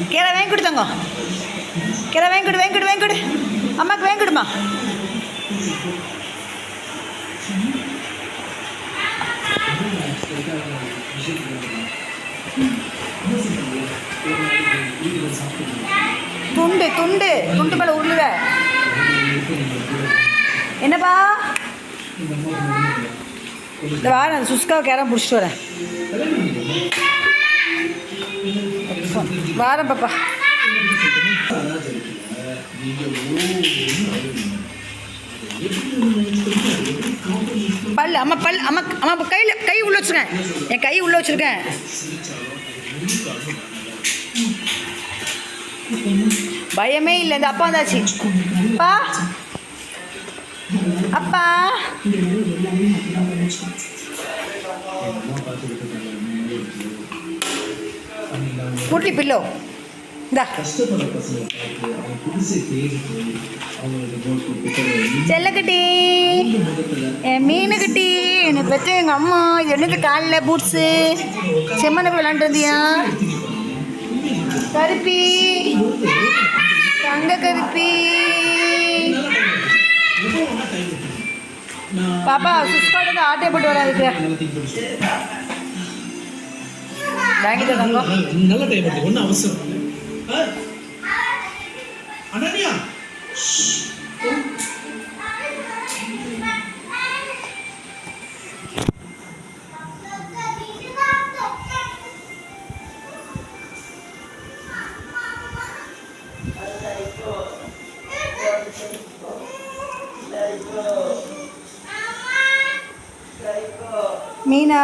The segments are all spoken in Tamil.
கீரை வாங்கி கொடுத்தாங்க. கீரை வாங்கி கொடு. அம்மாவுக்கு வாங்கி கொடுமா. துண்டு மேலே உருளுவ. என்னப்பா இந்த வாரம் அந்த சுஸ்காவை கேரம் பிடிச்சிட்டு வரேன். வாரம் பாப்பா. அம்மா கை உள்ள வச்சுருக்கேன். என் கை உள்ள வச்சுருக்கேன். பயமே இல்லை. இந்த அப்பா வந்தாச்சு. அப்பா குட்டி பில்லோ இந்தா. செல்லக்கட்டி என் மீனுக்கட்டி என்னை பெற்ற எங்கள் அம்மா. இது என்னது காலில் பூட்ஸு செம்மனை விளாண்டுருந்தியா? கருப்பி தங்க கருப்பி. பாப்பா சுஸ்காட்டுக்கு ஆட்டை போட்டு வராதுக்கு வாங்கிட்டு தங்க. நல்ல டைம் எடுத்து ஒன்றும் அவசரம் இல்லை. அனன்யா मीना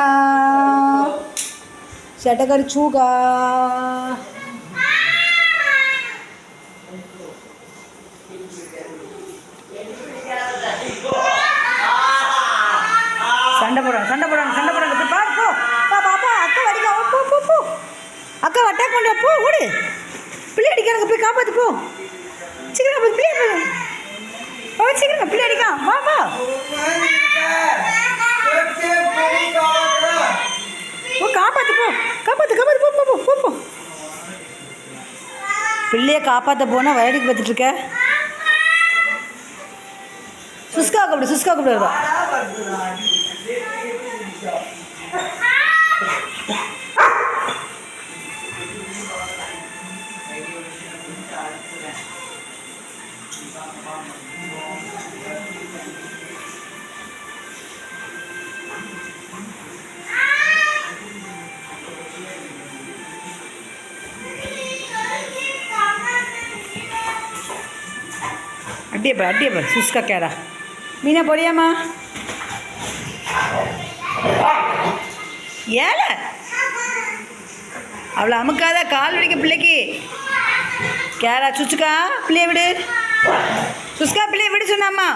चटकर छूगा. சண்டை போடுறாங்க. பாரு போ பாப்பா. அக்கா வடிக்கா. போ அக்கா அட்டாக் பண்ணுற. போ ஓடு. பிள்ளை அடிக்கிறாங்க. போய் காப்பாற்று. போ சீக்கிரம். பிள்ளை சீக்கிரம். பிள்ளை அடிக்கா. வா காப்பாற்று. பிள்ளைய காப்பாற்ற போனால் வயலுக்கு பார்த்துட்டு இருக்க. சுஸ்கா கூப்பிடுவா. அடியே பாரு சுஸ்கா கேரா. மீனா போடியாம்மா. ஏல அவ்வளோ அமுக்காத. கால் வலிக்க பிள்ளைக்கு. கேரா சுச்சுக்கா பிள்ளைய விடு. சுஸ்கா பிள்ளைய விடு சொன்னாம்மா.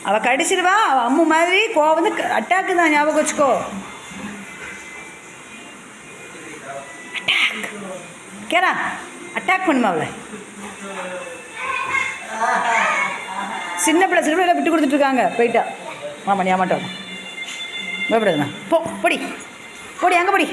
அவள் கடிச்சிடுவா. அவள் அம்மு மாதிரி வந்து அட்டாக்கு தான். ஞாபகம் வச்சுக்கோ. அட்டாக் கேரா. அட்டாக் பண்ணுமா அவளை. சின்ன பிள்ளை விட்டு கொடுத்துட்ருக்காங்க. போயிட்டா. ஆமாம் நீ ஆமாட்டோம் பயப்படாதுண்ணா. போடி அங்கே போடி.